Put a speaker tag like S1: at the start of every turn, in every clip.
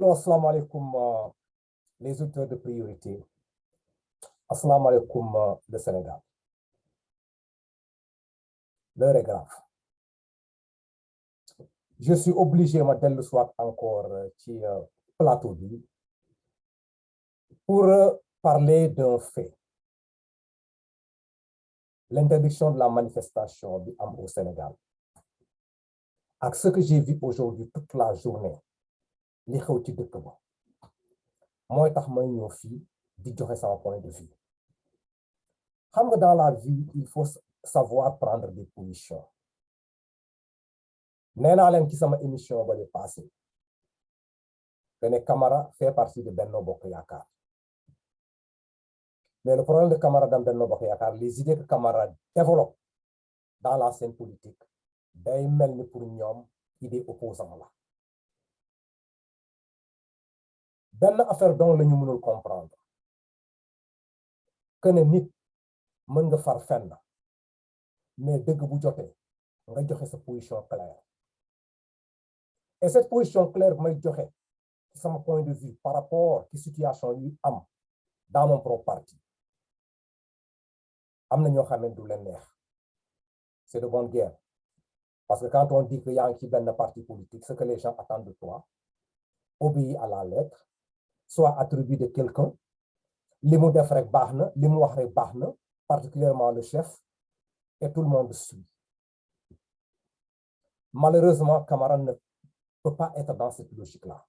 S1: Alors, assalamu alaikum, les auteurs de priorité. Assalamu alaikum, le Sénégal. L'heure est grave. Je suis obligé, ma le soir encore, ci plateau bi pour parler d'un fait. L'interdiction de la manifestation bi am au Sénégal. Avec ce que j'ai vu aujourd'hui toute la journée, li xew ci dëkk ba mooy tax may ñëw fii di joxe sama point de vue. Xam nga dans la vie, il faut savoir prendre des positions. Nee naa leen ci sama émission ba le passé que ne Camara fait partie de Benno Bokk Yaakaar. Mais le problème de Camara dans Benno Bokk Yaakaar, les idées que Camara développe dans la scène politique day mel ni pour ñoom idée opposant la. Benn affaire dong la ñu mënul comprendre que ne nit mën nga far fenn mais dëgg bu jotee nga joxe sa position claire. Et cette position claire may joxe ci sama point de vue par rapport ci situation yi am dans mon propre parti am na ñoo xam ne du leen neex. C'est de bonne guerre. Parce que quand on dit que yaa ngi ci benn parti politique, ce que les gens attendent de toi, obéis à la lettre, soit attribut de quelqu'un, li mu def rek baax na, li mu wax rek baax na, particulièrement le chef, et tout le monde suit. Malheureusement, Camara ne peut pas être dans cette logique-là.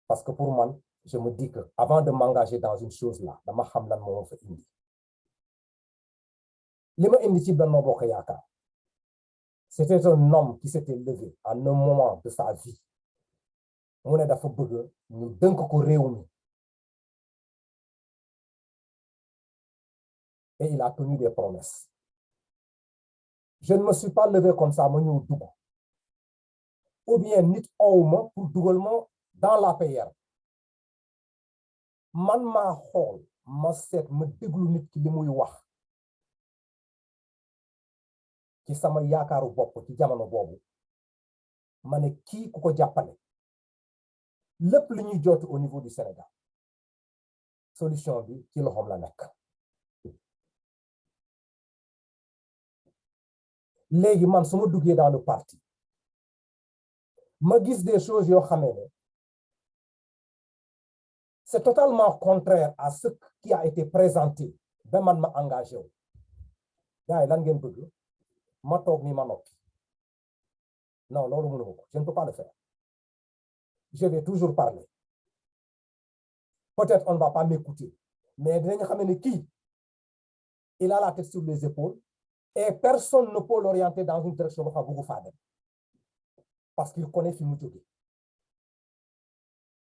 S1: Parce que pour moi, je me dis que avant de m'engager dans une chose-là, dama xam lan moo fa indi. Li ma indi ci Benno Bokk Yaakaar, c'était un homme qui s'était levé à un moment de sa vie. Mu ne dafa bëgg ñu dënk ko réew mi. Et il a tenu des promesses. Je ne me suis pas levé comme ça, ma ñëw dugg. Ou bien nit owma pour dugal ma dans l'APR. Man maa xool, ma seet, ma déglu nit ki li muy wax. Ci sama yaakaaru bopp ci jamono boobu. Ma ne kii ku ko jàppale. Lépp li ñuy jot au niveau du Sénégal. Solution bi ci loxoom la nekk. Léegi man su ma duggee dans le parti ma gis des choses yoo xamee ne c'est totalement contraire à ce qui a été présenté ba man ma engagé wu. Gars yi lan ngeen bëgg ma toog ni ma noppi. Non, loolu mënu ko, je ne peux pas le faire. Je vais toujours parler. Peut-être on ne va pas m'écouter, mais dinañ xam ne kii il a la tête sur les épaules. Et personne ne peut l'orienter dans une direction boo xam bëggu faa dem parce qu'il connaît fi mu jóge.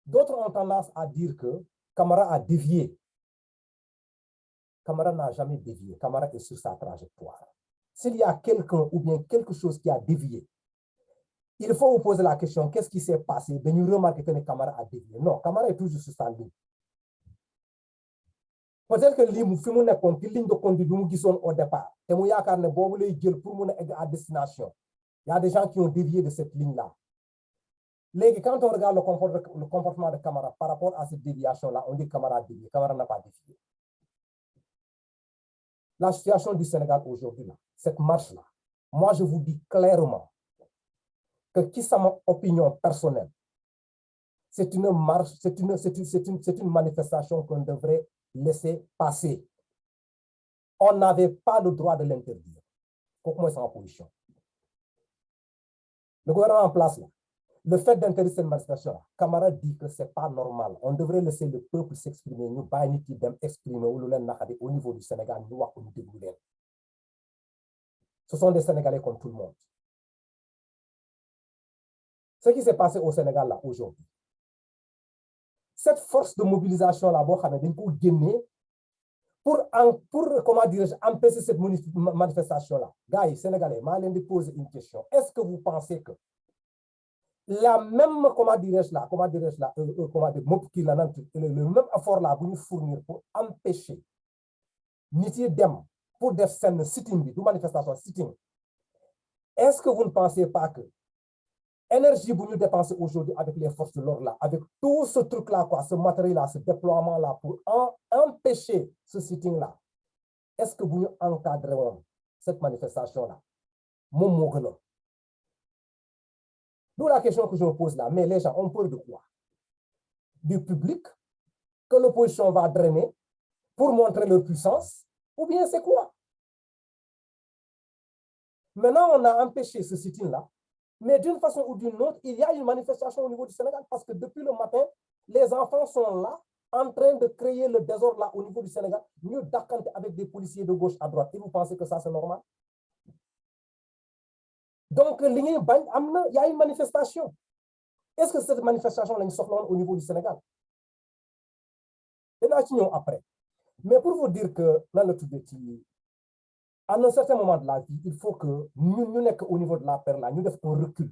S1: D'autres ont tendance à dire que Camara a dévié. Camara n'a jamais dévié. Camara est sur sa trajectoire. S'il y a quelqu'un ou bien quelque chose qui a dévié, il faut vous poser la question, qu'est-ce qui s'est passé? Ben, nous remarquons que Camara a dévié. Non, Camara est toujours sur sa ligne. Peut-être que li mu fi mu nekkoon ci ligne de conduite bi mu gisoon au départ te mu yaakaar ne boobu lay jël pour mun a egg à destination. Il y a des gens qui ont dévié de cette ligne-là. Léegi quand on regarde le comportement de Camara par rapport à cette déviation-là, on dit que Camara a dévié. Camara n'a pas dévié. La situation du Sénégal aujourd'hui, là, cette marche-là, moi je vous dis clairement que qui c'est mon opinion personnelle, c'est une marche, c'est une manifestation qu'on devrait laisser passer. On n'avait pas le droit de l'interdire. Pourquoi c'est en position? Le gouvernement en place, là, le fait d'interdire cette manifestation, Camara dit que c'est pas normal. On devrait laisser le peuple s'exprimer. Nous, exprimer au niveau du Sénégal. Ce sont des Sénégalais comme tout le monde. Ce qui s'est passé au Sénégal là aujourd'hui, cette force de mobilisation là, pour comment dirais-je, empêcher cette manifestation là. Gars, Sénégalais, je vais poser une question. Est-ce que vous pensez que la même, comment dirais-je là, le même effort là, vous nous fournir pour empêcher Niti Dem pour des scènes sitting, de manifestation sitting, est-ce que vous ne pensez pas que énergie que nous dépensons aujourd'hui avec les forces de l'ordre là, avec tout ce truc-là, quoi, ce matériel-là, ce déploiement-là, pour empêcher ce sitting-là, est-ce que vous encadrez cette manifestation-là? D'où la question que je me pose là. Mais les gens ont peur de quoi? Du public que l'opposition va drainer pour montrer leur puissance? Ou bien c'est quoi? Maintenant, on a empêché ce sitting-là, mais d'une façon ou d'une autre, il y a une manifestation au niveau du Sénégal parce que depuis le matin, les enfants sont là en train de créer le désordre là au niveau du Sénégal, mieux d'accanter avec des policiers de gauche à droite. Et vous pensez que ça, c'est normal? Donc, il y a une manifestation. Est-ce que cette manifestation est au niveau du Sénégal? Après. Mais pour vous dire que dans le tout à un certain moment de la vie, il faut que nous au niveau de la paix là, nous devons recul.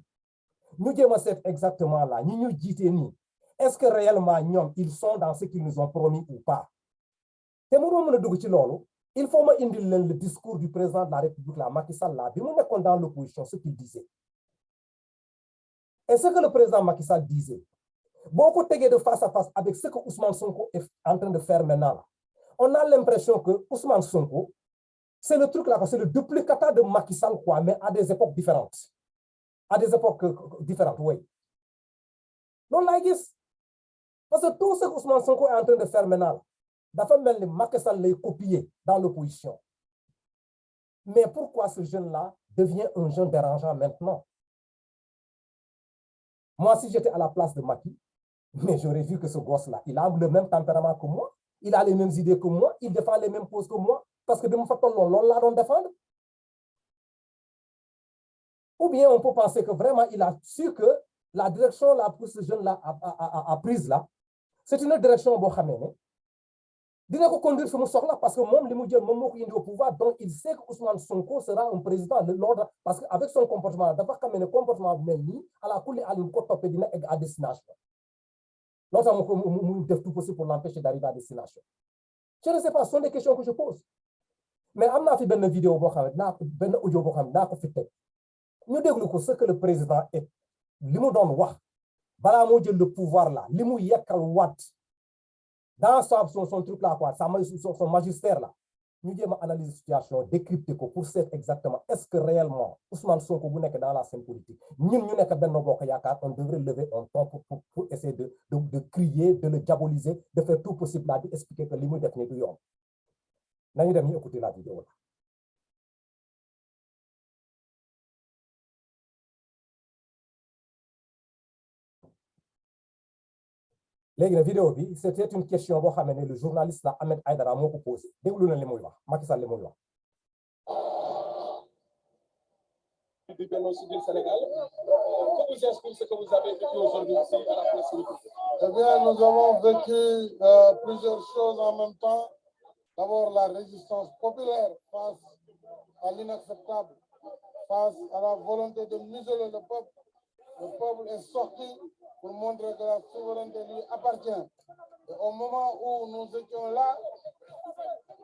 S1: Nous devons exactement là, nous disons, est-ce que réellement ils sont dans ce qu'ils nous ont promis ou pas? Il faut me le discours du président de la République, là, Macky Sall, là, dans l'opposition, ce qu'il disait. Et ce que le président Macky Sall disait, beaucoup de face à face avec ce que Ousmane Sonko est en train de faire maintenant. Là. On a l'impression que Ousmane Sonko, c'est le truc là, c'est le duplicata de Macky Sall, quoi, mais à des époques différentes. À des époques différentes, oui. Non, like this. Parce que tout ce que Ousmane Sonko est en train de faire maintenant, d'ailleurs, Macky Sall l'a copié dans l'opposition. Mais pourquoi ce jeune-là devient un jeune dérangeant maintenant? Moi, si j'étais à la place de Macky, mais j'aurais vu que ce gosse-là, il a le même tempérament que moi, il a les mêmes idées que moi, il défend les mêmes causes que moi, parce que de mon fait, on l'a défendre. Ou bien on peut penser que vraiment, il a su que la direction là, pour ce jeune-là a prise là, c'est une direction bon xamé. Il faut conduire ce sort là parce que moi, il est au pouvoir, donc il sait que Ousmane Sonko sera un président de l'ordre parce qu'avec son comportement, d'abord quand même le comportement même à la coulée à une côte à destination. Notamment, on fait tout possible pour l'empêcher d'arriver à destination. Je ne sais pas, ce sont des questions que je pose. Mais on a fait une vidéo, une audio, nous déglou ce que le président est. Li mu doon wax balaa moo jël le pouvoir là, li mu yekkal wat dans son truc là quoi, son magistère là. Nous devons analyser la situation, décrypter pour savoir exactement est-ce que réellement Ousmane Sonko bu nek dans la scène politique. Ñun ñu nek Benno Bokk Yaakaar, on devrait lever un ton pour essayer de crier, de le diaboliser, de faire tout possible là, d'expliquer que li muy def ni du yoon. Nañu dem ñu écouter la vidéo là. La vidéo, c'était une question que le journaliste Ahmed Aïdara m'a posée. Déglu na li muy wax, Macky Sall li muy wax.
S2: Du génocide du Sénégal. Que vous inspire ce que vous avez vécu aujourd'hui ici à la place publique?
S3: Eh bien, nous avons vécu plusieurs choses en même temps. D'abord, la résistance populaire face à l'inacceptable, face à la volonté de museler le peuple. Le peuple est sorti pour montrer que la souveraineté lui appartient. Et au moment où nous étions là,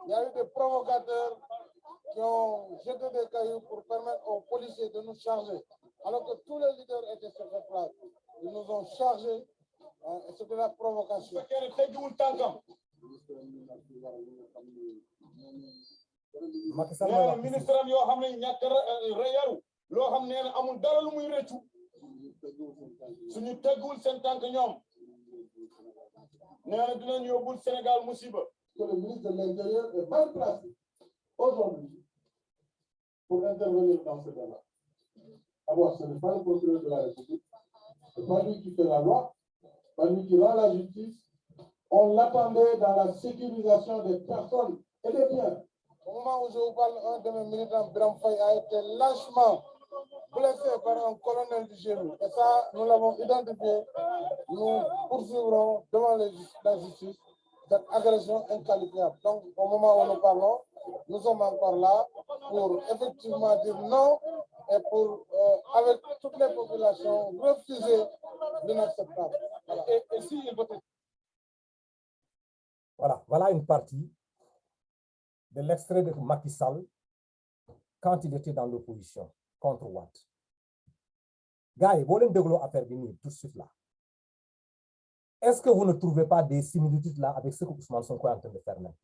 S3: il y a eu des provocateurs qui ont jeté des cailloux pour permettre aux policiers de nous charger, alors que tous les leaders étaient sur cette place. Ils nous ont chargés, et c'était la provocation.
S2: ministre am yoo xam ne ñàkk reyaru loo xam ne amul dara lu muy rëccu suñu teggul seen tànk ñoom nee na dinañ yóbbul Sénégal musiba.
S3: Que le ministre de l'Intérieur est mal placé aujourd'hui pour intervenir dans ce débat. D'abord, ce n'est pas le procureur de la République, ce n'est pas lui qui fait la loi, pas lui qui rend la justice. On l'attendait dans la sécurisation des personnes et des biens. Au moment où je vous parle, un de mes militants, Biram Faye, a été lâchement blessé par un colonel du GMI. Et ça, nous l'avons identifié. Nous poursuivrons devant la justice cette agression inqualifiable. Donc, au moment où nous parlons, nous sommes encore là pour effectivement dire non et pour, avec toutes les populations, refuser l'inacceptable. Voilà. Et si il vote...
S1: Voilà une partie de l'extrait de Macky Sall quand il était dans l'opposition contre Watt. gars yi boo leen dégloo affaire bi nii tout de suite là est-ce que vous ne trouvez pas des similitudes là avec ce que Ousmane Sonko est en train de faire maintenant?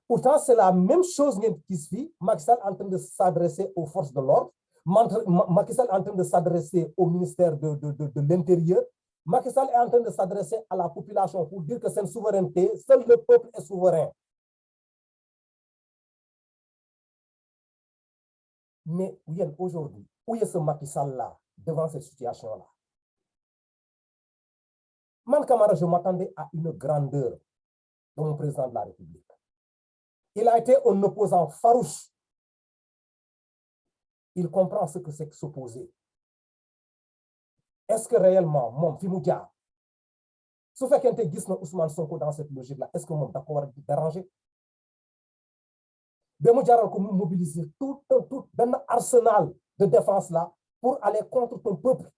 S1: Pourtant c'est la même chose ngeen gis fii. Macky Sall en train de s'adresser aux forces de l'ordre, Macky Sall en train de s'adresser au ministère de l'Intérieur. Macky Sall est en train de s'adresser à la population pour dire que c'est une souveraineté, seul le peuple est souverain. Mais aujourd'hui, où est ce Macky Sall-là devant cette situation-là? Man Camara, je m'attendais à une grandeur de mon président de la République. Il a été un opposant farouche. Il comprend ce que c'est que s'opposer. Est-ce que réellement, mon Fimoudia, ce fait qu'il y a Ousmane Sonko dans cette logique-là, est-ce que mon d'accord est dérangé? Bemou Diaral comme mobiliser tout un arsenal de défense là pour aller contre ton peuple.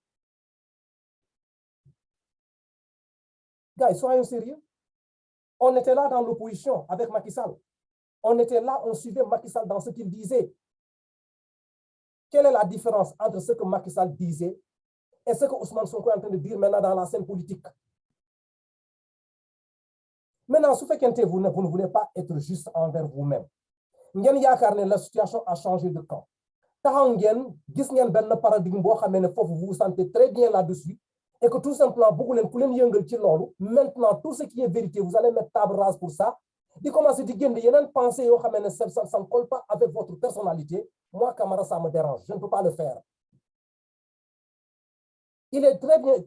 S1: Gars, soyons sérieux. On était là dans l'opposition avec Macky Sall. On était là, on suivait Macky Sall dans ce qu'il disait. Quelle est la différence entre ce que Macky Sall disait et ce que Ousmane Sonko est en train de dire maintenant dans la scène politique? Maintenant, ce fait que vous ne voulez pas être juste envers vous-même. La situation a changé de camp. Vous vous sentez très bien là-dessus et que tout simplement, maintenant, tout ce qui est vérité, vous allez mettre table rase pour ça. De commencer à dire que penser ça ne colle pas avec votre personnalité. Moi, Camara, ça me dérange. Je ne peux pas le faire. Il est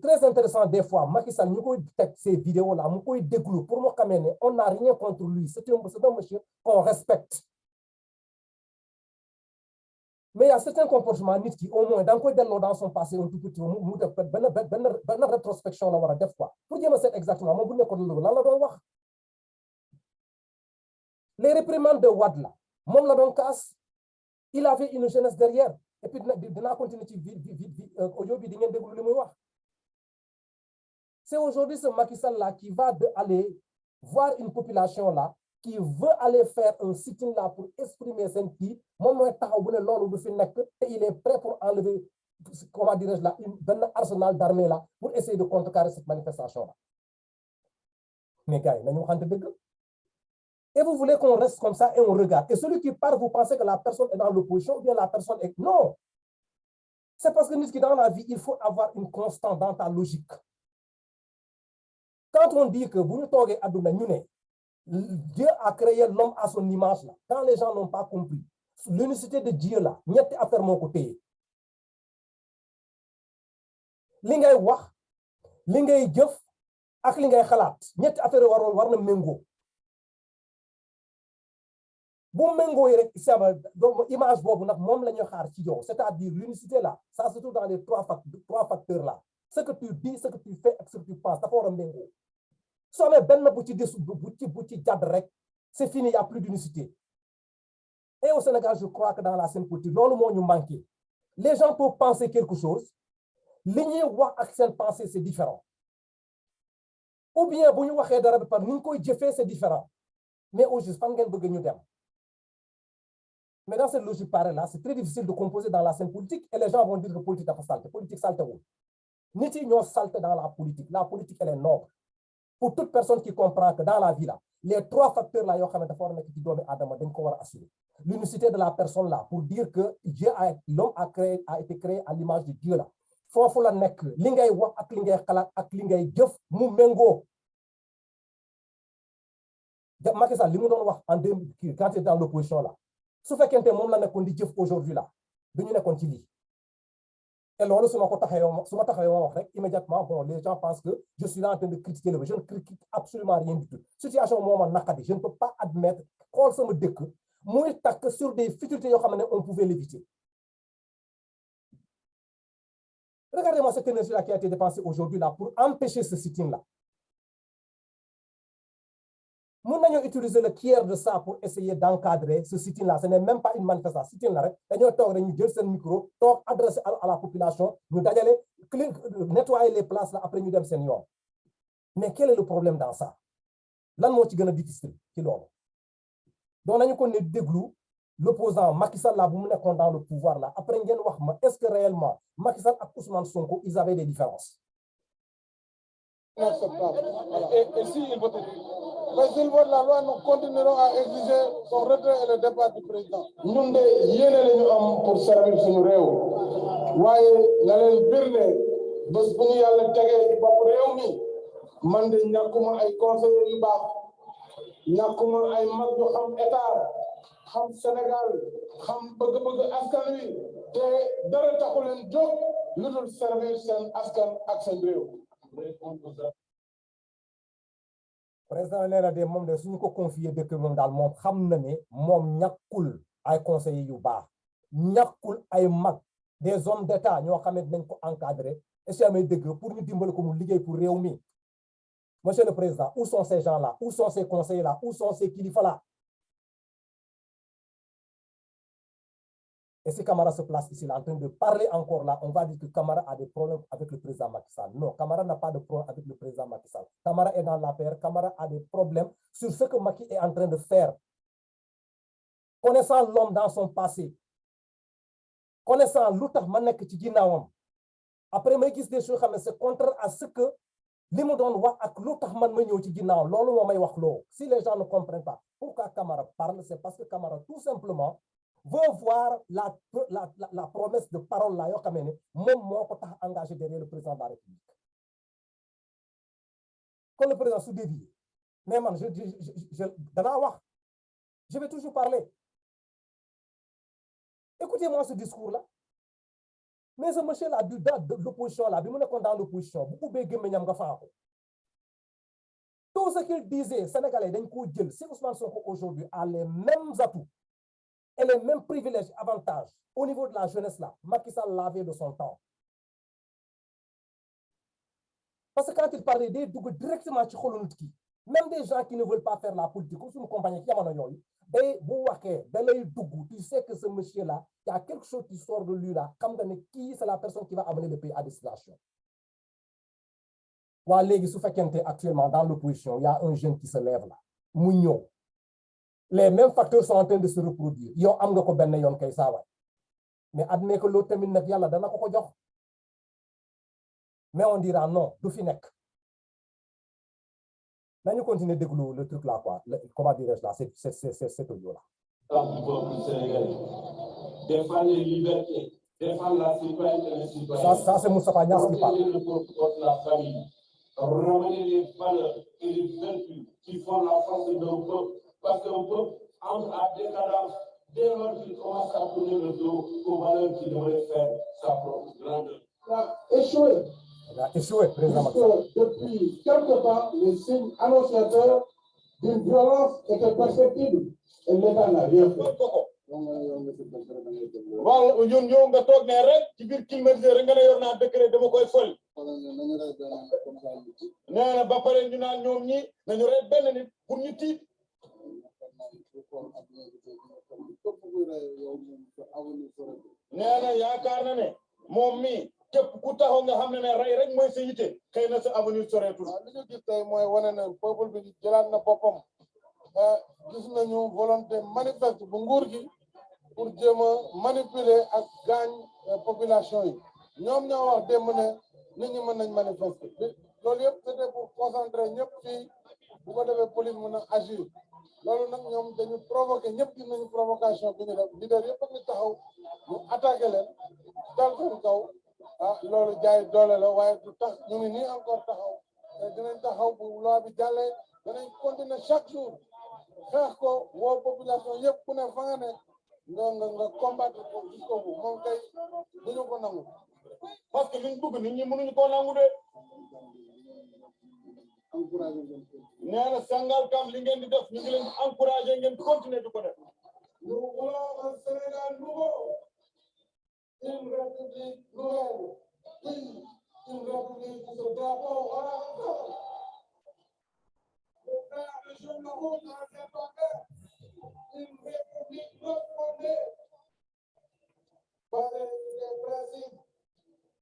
S1: très intéressant des fois, Macky Sall, nous avons ces vidéos-là, nous avons des groupes. Pour moi, on n'a rien contre lui. C'est un monsieur qu'on respecte. Mais il y a certains comportements qui, au moins, dans son passé, un tout petit, une rétrospection, là, des fois. Pour dire c'est exactement, les réprimandes de Wad, là, mon la don casse, il avait une jeunesse derrière. Et puis, de la continuité, c'est aujourd'hui ce Macky Sall là qui va aller voir une population là qui veut aller faire un sit-in là pour exprimer son qui, et il est prêt pour enlever, comment dirais-je là, un arsenal d'armée là pour essayer de contrecarrer cette manifestation là. Mais gars, et vous voulez qu'on reste comme ça et on regarde. Et celui qui parle, vous pensez que la personne est dans l'opposition ou bien la personne est... Non. C'est parce que dans la vie, il faut avoir une constante dans ta logique. Quand on dit que vous ne Dieu a créé l'homme à son image là. Quand les gens n'ont pas compris, l'unicité de Dieu là, il y a des affaires mon côté. Lingay wax, lingay jëf, ak lingay xalaat, ñetti affaire war na mengo. Bu mengo yi rek image bobu nak mom lañu xaar ci yow, c'est-à-dire l'unicité là, ça se trouve dans les trois facteurs là. Ce que tu dis, ce que tu fais et ce que tu penses, ça faut mengo. C'est fini, il n'y a plus d'unicité. Et au Sénégal, je crois que dans la scène politique, les gens peuvent penser quelque chose, l'igné ou accent penser, c'est différent. Ou bien, c'est différent. Mais aujourd'hui, mais dans cette logique pareille-là, c'est très difficile de composer dans la scène politique et les gens vont dire que politique est salte. Politique salte. Niti n'y a salte dans la politique. La politique, elle est noble. Pour toute personne qui comprend que dans la vie, là, les trois facteurs là, l'unicité de la personne là, pour dire que l'homme a été créé à l'image de Dieu là. Faut la nek, lingay wax ak lingay xalat ak lingay jëf mu mengo. Macky Sall li mu doon wax en 2000 quand il était dans l'opposition là. Su fekkente mom la nekkon di jëf aujourd'hui là, dañu nekkon ci li. Et là, immédiatement, bon, les gens pensent que je suis là en train de critiquer le. Je ne critique absolument rien du tout. Situation moment nakadi, je ne peux pas admettre qu'on se me dit que moi, sur des futilités, on pouvait l'éviter. Regardez-moi cette énergie-là qui a été dépensée aujourd'hui là pour empêcher ce sit-in-là. Nous avons utilisé le tiers de ça pour essayer d'encadrer ce sit-in-là. Ce n'est même pas une manifestation. Sit-in-là, nous avons micro, adressé à la population, nous allons nettoyer les places là, après nous avons senior. Mais quel est le problème dans ça? Là, nous avons difficile. Donc, nous avons des glous, l'opposant Macky Sall là bu mu nekkoon dans le pouvoir là après ngeen wax ma est-ce que réellement Macky Sall ak Ousmane Sonko ils avaient des différences.
S3: Inacceptable. Et si il vote, mais s'il vote la loi, nous continuerons à exiger son retrait et le départ du président. ñun de yéene la ñu am pour servir suñu réew waaye na leen bir ne bés bu ñu yàlla tegee ci bopp réew mi man de ñàkkuma ay conseillers yu baax ñàkkuma ay mag yu xam état xam Sénégal xam bëgg-bëgg askan wi te dara taxu leen jóg lu dul servir seen askan ak seen réew.
S1: président nee na de moom de suñu ko confier dëkk moom daal moom xam na ne moom ñàkkul ay conseillers yu baax ñàkkul ay mag des hommes d'état ñoo xam ne dinañ ko encadrer et si amee dëgg pour ñu dimbali ko mu liggéey pour réew mi. Monsieur le Président, où sont ces gens-là? Où sont ces conseillers-là? Où sont ces kilifa-là? Et si Camara se place ici, là, en train de parler encore là, on va dire que Camara a des problèmes avec le président Macky Sall. Non, Camara n'a pas de problème avec le président Macky Sall. Camara est dans l'APR, Camara a des problèmes sur ce que Macky est en train de faire. Connaissant l'homme dans son passé, connaissant l'outar manek ci ginnaawam, après may gis des choses xam ne c'est contraire à ce que li mu doon wax ak lu tax man ma ñëw ci ginnaaw loolu moo may wax loo. Si les gens ne comprennent pas pourquoi Camara parle, c'est parce que Camara tout simplement veut voir la promesse de parole là yoo xam ne moom moo ko tax engagé derrière le président de la République. Quand le président se dévie, mais man danaa wax, je vais toujours parler. Écoutez-moi ce discours-là. Mais ce monsieur-là, de l'opposition, là, dans l'opposition, tout ce qu'il disait, Sénégalais, si Ousmane Sonko aujourd'hui a les mêmes atouts et les mêmes privilèges, avantages au niveau de la jeunesse, là, Macky Sall l'avait de son temps. Parce que quand il parlait des directement, même des gens qui ne veulent pas faire la politique, comme une compagnie qui a tu sais que ce monsieur-là, il y a quelque chose qui sort de lui là, comme qui c'est la personne qui va amener le pays à destination. Actuellement dans l'opposition, il y a un jeune qui se lève là. Mougno. Les mêmes facteurs sont en train de se reproduire. Mais admet que l'autre termine là, mais on dira non, du finek. Nous continuons de découvrir le truc là, quoi. Comment dirais-je là, c'est audio-là.
S4: Du peuple sénégalais. Défendre les libertés, défendre la citoyenneté et les citoyens.
S1: Ça c'est Moussa Pagnas qui parle.
S4: Le peuple contre la famille. Ramener les valeurs et les vertus qui font la force d'un peuple. Parce qu'un peuple entre à décadence dès lors qu'il commence à tourner le dos aux valeurs qui devraient faire sa propre grandeur.
S3: Échoué.
S1: Il a échoué, président Macky.
S3: Depuis quelque temps, les signes annonciateurs d'une violence étaient perceptibles et l'État n'a rien fait.
S2: waaw ñun ñëw nga toog ne rek ci biir climatiseur rek nga ne yor naa décret dama koy fol. nee na ba pare ñu naan ñoom ñi nañu rey benn nit pour ñu tiit. nee na yaakaar na ne moom mi képp ku taxaw nga xam ne rey rek mooy sa yite xëy na sa avenir soreetul.
S3: li ñu gis tey mooy wane ne peuple bi jëlaat na boppam gis nañu volonté manifeste bu nguur gi pour jéem a manipuler ak gaañ population yi ñoom ñoo wax démb ne nit ñi mën nañ manifester loolu yëpp c'était pour concentrer ñëpp fii bu ko defee police mën a agir loolu nag ñoom dañu provoqué ñëpp gis nañu provocation bi ñu def leader yëpp a ngi taxaw ñu attaqué leen dal seen kaw loolu jaay doole la waaye du tax ñu ngi nii encore taxaw te dinañ taxaw bu loi bi jàllee danañ continuer chaque jour xeex ko woo population yëpp ku ne fa nga ne nga combattre ko jusqu'au bout moom kay duñu ko nangu
S2: parce que liñ bëgg nit ñi mënuñu koo nangu de. nee na Sangalkam li ngeen di def ñu ngi leen di encouragé ngeen continuer di ko def.
S3: Nous voulons un Sénégal nouveau, une république nouvelle, une république qui se drapeau à la hauteur. Le frère de Jean Maroun a fait parler une république refondée, basée sur les principes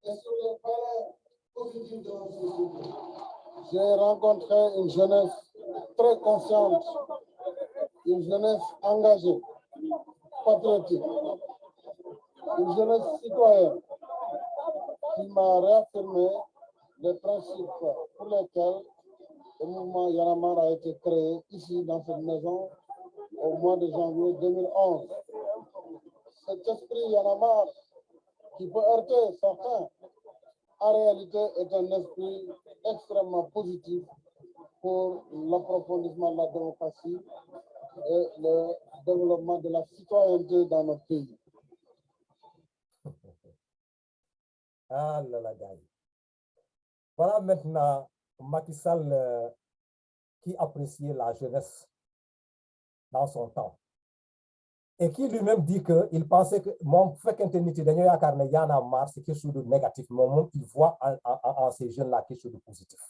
S3: et sur les valeurs positives de notre société. J'ai rencontré une jeunesse très consciente, une jeunesse engagée. patriotique, une jeunesse citoyenne qui m'a réaffirmé les principes pour lesquels le mouvement Y en a marre a été créé ici dans cette maison au mois de janvier 2011. Cet esprit Y en a marre qui peut heurter certains, en réalité est un esprit extrêmement positif pour l'approfondissement de la démocratie et le développement de la citoyenneté dans notre pays.
S1: Ah là là, gars. Voilà maintenant Macky Sall qui appréciait la jeunesse dans son temps et qui lui-même dit qu'il pensait que mon fekkente nit yi dañoo yaakaar ne Y en a marre c'est quelque chose de négatif, mais moom il voit en ces jeunes-là quelque chose de positif.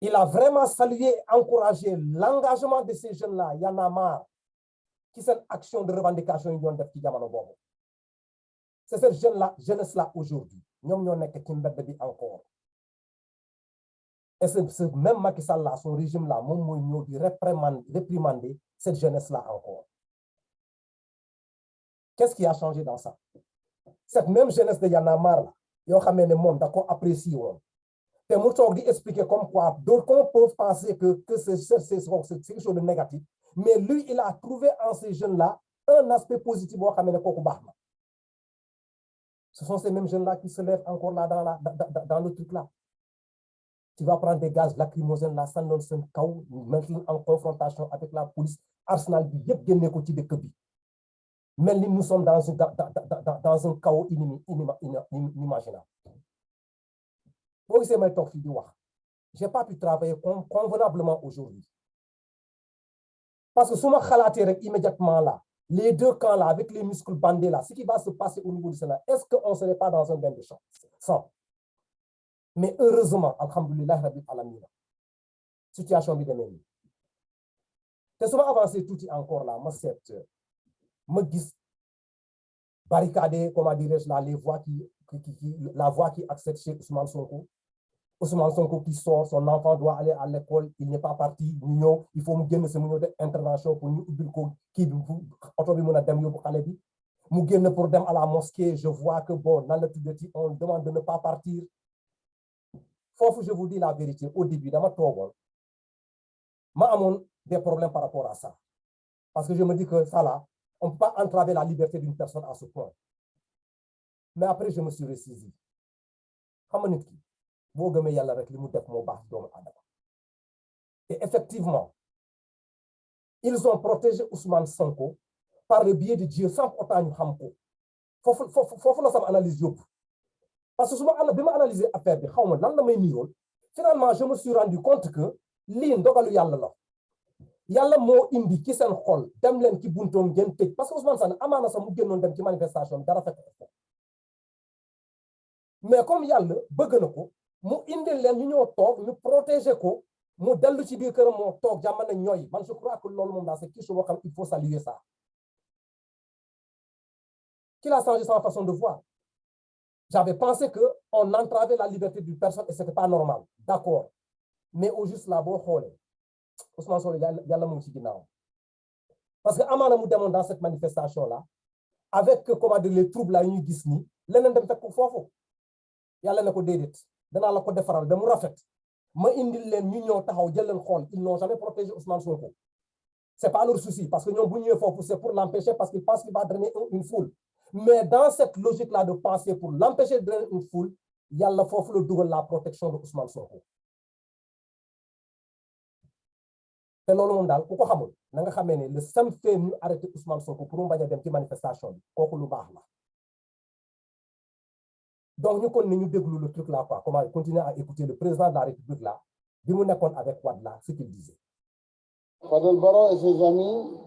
S1: Il a vraiment salué, encouragé l'engagement de ces jeunes-là, Y en a marre, qui cette action de revendication yi doon def ci jamono boobu. C'est cette jeunesse-là aujourd'hui. Ñoom ñoo nekk ci mbedd bi encore. Et ce même Macky Sall là, son régime-là, moom mooy ñëw di réprimander cette jeunesse-là encore. Qu'est-ce qui a changé dans ça? Cette même jeunesse de Y en a marre là, yoo xamee ne moom da ko apprécié woon. te mu toog di expliquer comme quoi d'autres peuvent penser que c'est quelque chose de négatif, mais lui il a trouvé en ces jeunes-là un aspect positif boo xamee ne kooku baax na. Ce sont ces mêmes jeunes-là qui se lèvent encore là dans le truc là. Tu vas prendre des gaz lacrymogènes là, sànnoon seen kaw, mettre en confrontation avec la police, arsenal bi yëpp génne ko ci dëkk bi. Mais nous sommes dans un chaos inimaginable. Boo gisee may toog fii di wax, j'ai pas pu travailler convenablement aujourd'hui. Parce que su ma xalaatee rek immédiatement là, les deux camps là, avec les muscles bandés là, ce qui va se passer au niveau du Sénat, est-ce qu'on ne serait pas dans un bain de sang? Mais heureusement, alhamdoulilah rabbil alamin, situation bi demee nii. Te su ma avancé tuuti encore là, ma gis barricade, comment dirais-je là, la voix qui accède chez Ousmane Sonko. Ousmane Sonko qui sort, son enfant doit aller à l'école, il n'est pas parti, il faut mu génn mu ñëw intervention pour ñu ubbil ko kii bi oto bi mën a dem yóbbu xale bi mu génn pour dem à la mosquée. Je vois que bon, dans le tuddati, on demande de ne pas partir. Foofu, je vous dis la vérité, au début dama toogoon ma amoon des problèmes par rapport à ça, parce que je me dis que ça là, on ne peut pas entraver la liberté d'une personne à ce point. Mais après je me suis ressaisi. Xam nga nit ki boo gëmee yàlla rek li mu def moo baax doomu aadama. Et effectivement, ils ont protégé Ousmane Sonko par le biais de Dieu sans autant ñu xam ko. Foofu la sama analyse yóbbu. Parce que bi ma analyser affaire bi xaw ma lan la may niroon, finalement je me suis rendu compte que lii ndogalu yàlla la. Yàlla moo indi ci seen xol dem leen ci buntoom ngeen tëj, parce que Ousmane Sane amaana sax mu génnoon dem ci manifestation dara fekk ko. Mais comme yàlla bëgg na ko, mu indil leen ñu ñoo toog ñu protéger ko, mu dellu ci biir këram moo toog jàmm na ñooy. Man je crois que loolu moom daal c'est quelque chose boo xam il faut saluer ça. Qu'il a changé sa façon de voir. J'avais pensé qu'on entravait la liberté d'une personne et ce n'était pas normal. D'accord. Mais au juste là, boo xoolee Ousmane Sonko yàlla mu ngi ci ginnaaw. Parce que amaana mu demoon dans cette manifestation là avec comment dire les troubles là yi ñu gis nii leneen dem fekk foofu. Yàlla ne ko déedéet danaa la ko defaral ba mu rafet ma indil leen ñu ñëw taxaw jël leen xool. Ils n'ont jamais protégé Ousmane Sonko. C'est pas leur souci parce que ñoom bu ñëwee foofu c'est pour l'empêcher parce qu'ils pensent qu'il va drainer une foule. Mais dans cette logique-là de penser pour l'empêcher de drainer une foule, yàlla foofu la dugal la protection de Ousmane Sonko. te loolu moom daal ku ko xamul na nga xamee ne le seul fait ñu arrêter Ousmane Sonko pour mu bañ a dem ci manifestation bi kooku lu baax la. Donc ñu kon ñu déglu le truc là quoi, comment continuer à écouter le président de la République là bi mu nekkoon avec Wade là ce qu'il disait.
S3: Fadel Barro et ses amis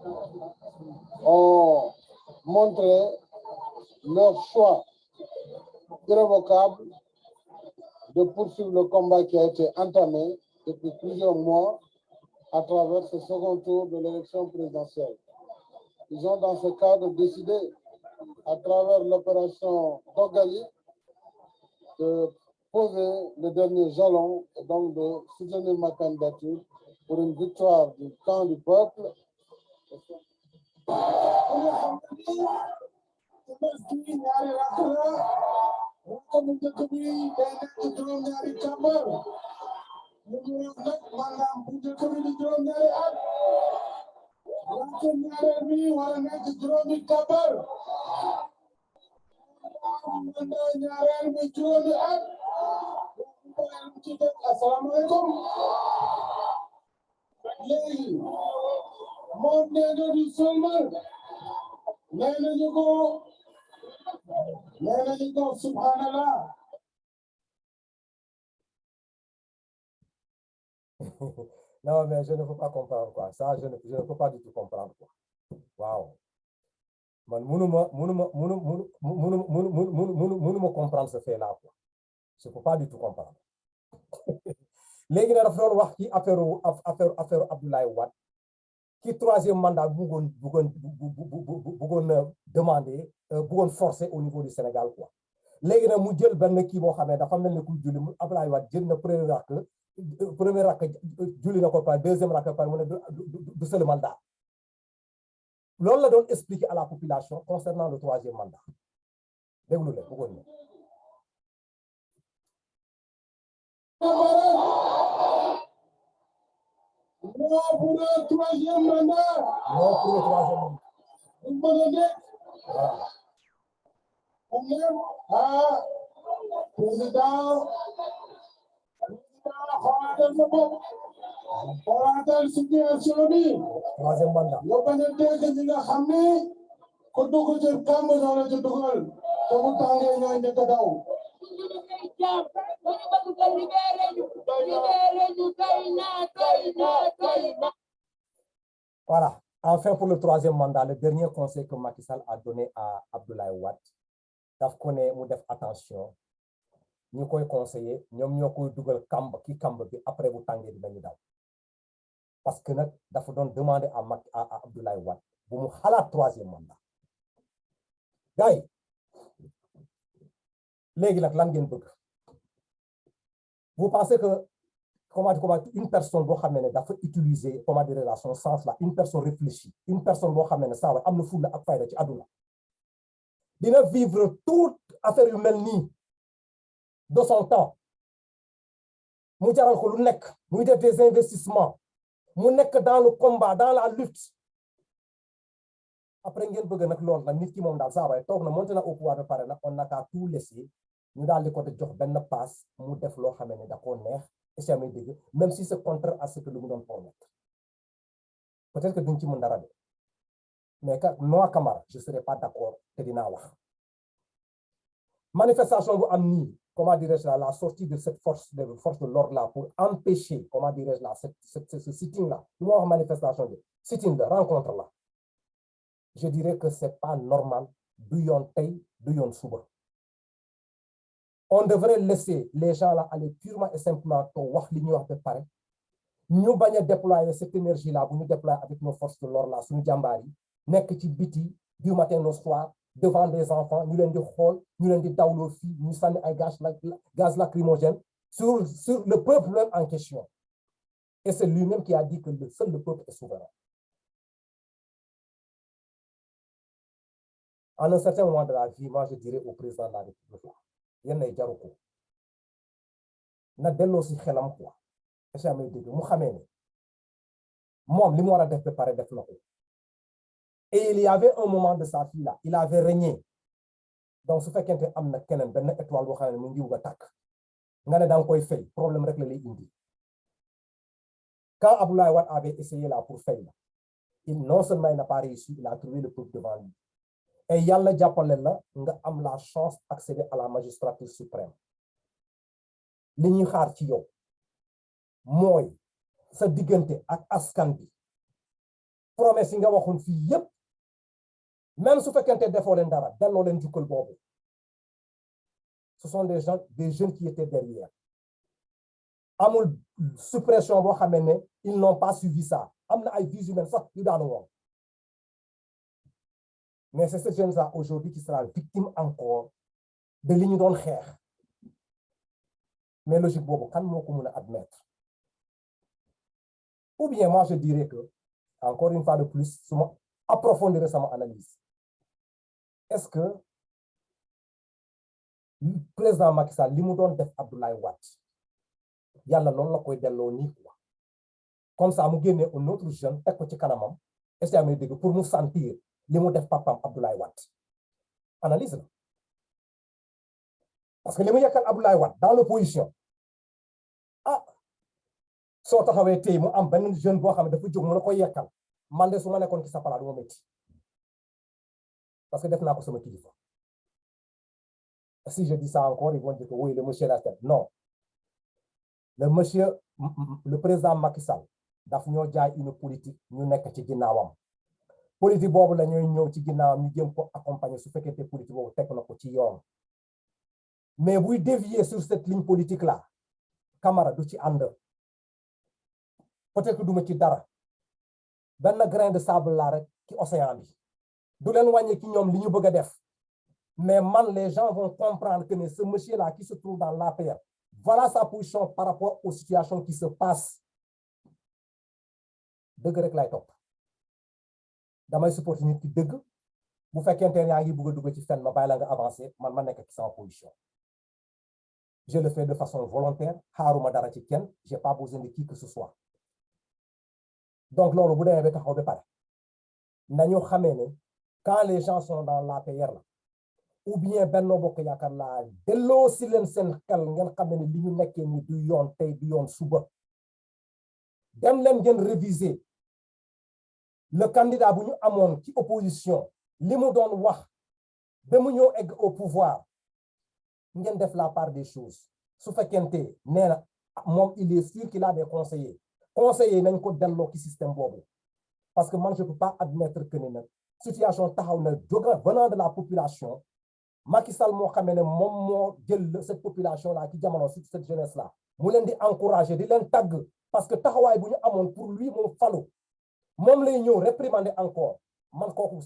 S3: ont montré leur choix irrévocable de poursuivre le combat qui a été entamé depuis plusieurs mois à travers ce second tour de l'élection présidentielle. Ils ont dans ce cadre décidé, à travers l'opération Dogali, de poser le dernier jalon et donc de soutenir ma candidature pour une victoire du camp du peuple Assalamualaikum. Léegi moom nee na du seulement nee nañu ko subhanallah.
S1: Non, mais je ne peux pas comprendre quoi. Ça, je ne peux pas du tout comprendre quoi. Waaw. Man mënuma comprendre ce fait là quoi. Je ne peux pas du tout comprendre. Léegi nag dafa doon wax ci affaire Abdoulaye Wade qui troisième mandat bëggoon demander bëggoon forcer au niveau du Sénégal quoi. Léegi nag mu jël benn kii boo xam ne dafa mel ni ku julli Abdoulaye Wade jël na premier rakk julli na ko par deuxième rakk par mu ne du seul mandat. Loolu la doon expliquer à la population concernant le troisième mandat. Déglu leen bëggoon na.
S3: Non pour le troisième mandat.
S1: Non pour le troisième mandat.
S3: Vous me donnez.
S1: Voilà.
S3: Président, xoolaatal sa bopp. Xoolaatal situation bi.
S1: Troisième mandat.
S3: Nga bañ a dégg ñi nga xam ne ku dugg ci kàmb ñoo la ci dugal te bu tàngee ñooy njëkk a daw.
S1: Voilà. Enfin, pour le troisième mandat, le dernier conseil que Macky Sall a donné à Abdoulaye Wade, daf ko ne mu def attention ñu koy conseiller ñoom ñoo koy dugal kamb bi après bu tàngee dinañu daw parce que nag dafa doon demander à Abdoulaye Wade bu mu xalaat troisième mandat. Gars yi léegi nag lan ngeen bëgg vous pensez que comment une personne boo xam ne dafa utiliser comment dire la son sens là, une personne réfléchie, une personne boo xam ne saa waay am na fulla ak fayda ci àdduna dina vivre toute affaire yu mel nii de son temps mu jaral ko lu nekk muy def des investissements mu nekk dans le combat dans la lutte après ngeen bëgg nag loolu nag nit ki moom daal saa waay toog na monté na au pouvoir de pare nag on n'a qu'à tout laisser ñu daal di ko jox benn passe mu def loo xam ne da koo neex jamais dégg même si c'est contraire à ce que lu mu doon promettre peut-être que duñ ci mën dara de mais que Noa Camara je serai pas d'accord te dinaa wax manifestation bu am nii comment dirais-je la sortie de cette force de l'ordre là pour empêcher comment dirais-je là ce sitting là lu ma wax manifestation bi sitting de rencontre là je dirais que c'est pas normal du yoon tey du yoon suba. On devrait laisser les gens là aller purement et simplement pour wax li ñuy wax ba pare ñu bañ a déployer cette énergie là bu ñu déployer avec nos forces de l'ordre là suñu jàmbaar yi nekk ci biti du matin au soir devant des enfants ñu leen di xool ñu leen di dawloo fii ñu sànni ay gaz lacrymogène sur le peuple même en question et c'est lui-même qui a dit que seul le peuple est souverain. En un certain moment de la vie, moi je dirais au président de la République là yenn ay jaru ko na delloo si xelam quoi est-ce que amee dégg mu xamee ne moom li mu war a def ba pare def na ko et il y avait un moment de sa vie là il avait régné donc su fekkente am na keneen benn étoile boo xam ne mu ngi wug a tàkk nga ne danga koy fay problème rek la lay indi quand Abdoulaye Wade avait essayé là pour fay la il non seulement il n'a pas réussi il a trouvé le peuple devant lui. Et yàlla jàppale la nga am la chance d'accéder à la magistrature suprême li ñuy xaar ci yow mooy sa diggante ak askan bi promesse yi nga waxoon fii yépp même su fekkente defoo leen dara delloo leen jukkal boobu ce sont des jeunes qui étaient derrière amul suppression boo xamee ne ils n'ont pas suivi ça am na ay vies humaines sax yu daanu woon. Mais c'est ce jeune-là aujourd'hui qui sera victime encore de li ñu doon xeex mais logique boobu kan moo ko mën a admettre ou bien moi je dirais que encore une fois de plus su ma approfondir sama analyse est-ce que président Macky Sall li mu doon def Abdoulaye Wade yàlla loolu la koy delloo nii quoi comme ça mu génnee un autre jeune teg ko ci kanamam est-ce que amee dégg pour mu sentir li mu def papam Abdoulaye Wade analyse la parce que li mu yekkal Abdoulaye Wade dans l'opposition ah soo taxawee tey mu am benn jeune boo xam ne dafa jóg mu la koy yekkal man de su ma nekkoon ci sa palaas du ma métti parce que def naa ko sama kilifa si je dis ça encore ils vont dire que oui le monsieur la tête non le président Macky Sall daf ñoo jaay une politique ñu nekk ci ginnaawam politique boobu la ñuy ñëw ci ginnaawam ñu jëm ko accompagner su fekkee politique boobu teg na ko ci yoon mais buy dévier sur cette ligne politique là Camara du ci ànd peut-être que duma ci dara benn grain de sable là rek ci océan bi du leen wàññi ci ñoom li ñu bëgg a def mais man les gens vont comprendre que ce monsieur là qui se trouve dans l'APR voilà sa position par rapport aux situations qui se passent dëgg rek lay topp damay supporter nit ki dëgg bu fekkente ne yaa ngi bëgg a dugg ci fenn ma bàyyi la nga avancer man ma nekk ci sama position je le fais de façon volontaire xaaruma dara ci kenn j'ai pas besoin de qui que ce soit donc loolu bu demee ba taxaw ba pare nañu xamee ne quand les gens sont dans l'APR la ou bien Benno Bokk Yaakaar laa delloo si leen seen xel ngeen xam ne li ñu nekkee ni du yoon tey du yoon suba dem leen ngeen réviser le candidat bu ñu amoon ci opposition li mu doon wax ba mu ñëw egg au pouvoir ngeen def la part des choses su fekkente nee na moom il est sûr qu'il a des conseillers nañ ko delloo ci système boobu parce que man je peux pas admettre que ne nag situation taxaw na jóga venant de la population Macky Sall moo xamee ne moom moo jël cette population là ci jamono ci cette jeunesse là mu leen di encourager di leen tàgg parce que taxawaay bu ñu amoon pour lui moom falu moom lay ñëw réprimander encore man kooku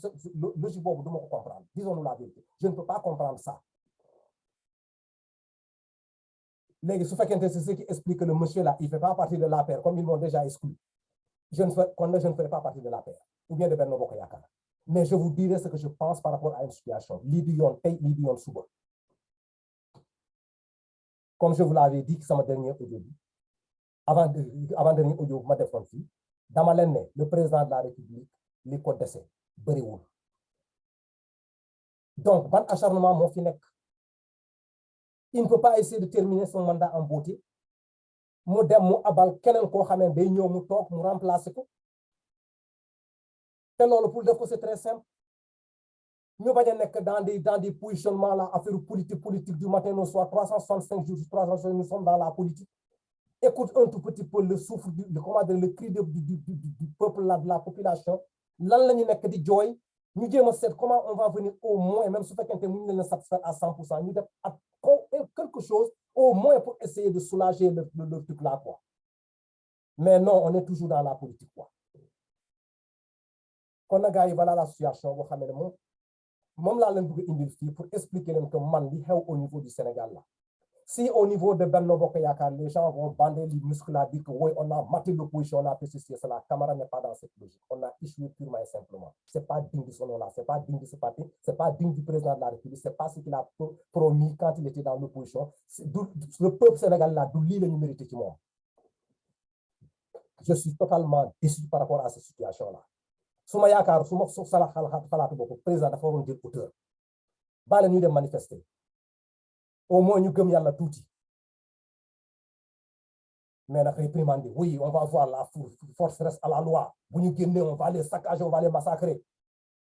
S1: logique boobu du ma ko comprendre disons-nous la vérité je ne peux pas comprendre ça léegi su fekkente c'est ce qui explique que le monsieur là il fait pas partie de l'APR comme ils m'ont déjà exclu je ne ferai pas partie de l'APR ou bien de Benno Bokk Yaakaar mais je vous dirai ce que je pense par rapport à une situation lii di yoon tey lii di yoon suba comme je vous l'avais dit sama dernier audio bi avant dernier audio bu ma defoon fii dama leen ne le président de la République li ko dese bëriwul donc ban acharnement moo fi nekk il ne peut pas essayer de terminer son mandat en beauté mu dem mu abal keneen koo xamee day ñëw mu toog mu remplacer ko te loolu pour def ko c'est très simple ñu bañ a nekk dans des positionnements là affaire politique du matin au soir 365 jours 365 nous sommes dans la politique écoute un tout petit peu le souffle le cri du peuple là de la population lan la ñu nekk di jooy ñu jéem a seet comment on va venir au moins même su fekkente mu ñu leen satisfaire à 100% ñu def ak quelque chose au moins pour essayer de soulager le truc là quoi mais non on est toujours dans la politique quoi kon na gars yi voilà la situation boo xam ne moom laa leen bëgg indil fii pour expliquer leen que man li xew au niveau du Sénégal là si au niveau de Benno Bokk Yaakaar les gens vont bander les muscles là dire que oui on a maté l'opposition on a fait ceci et cela Camara n'est pas dans cette logique on a échoué purement et simplement c'est pas digne de son nom là c'est pas digne de ce parti c'est pas digne du président de la République c'est pas ce qu'il a promis quand il était dans l'opposition le peuple sénégalais là du lii la ñu mérité ci moom je suis totalement déçu par rapport à cette situation là su ma yaakaar su ma xalaatu bopp président dafa waroon jël hauteur bale ñuy dem manifester au moins ñu gëm yàlla tuuti mais nag réprimander oui on va voir la force reste à la loi bu ñu génnee on va les saccager on va les massacrer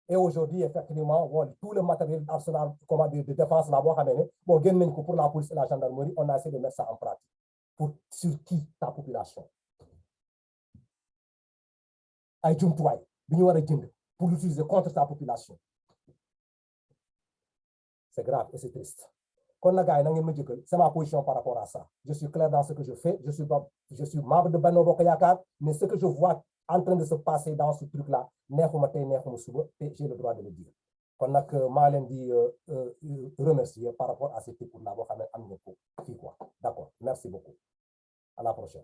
S1: et aujourd'hui effectivement bon tout le matériel arsenal comment dire de défense là boo xamee ne bon génn nañ ko pour la police et la gendarmerie on a essayé de mettre ça en pratique pour sur qui ta population ay jumtuwaay bi ñu war a jënd pour l'utiliser contre ta population c'est grave et c'est triste kon na gars yi na ngeen ma jëkkal c'est ma position par rapport à ça je suis clair dans ce que je fais je suis membre de Benno Bokk Yaakaar mais ce que je vois en train de se passer dans ce truc là neexuma tey neexuma suba et j'ai le droit de le dire kon nag maa leen di remercier par rapport à cet écoute là boo xam ne am ngeen ko fii quoi d'accord merci beaucoup à la prochaine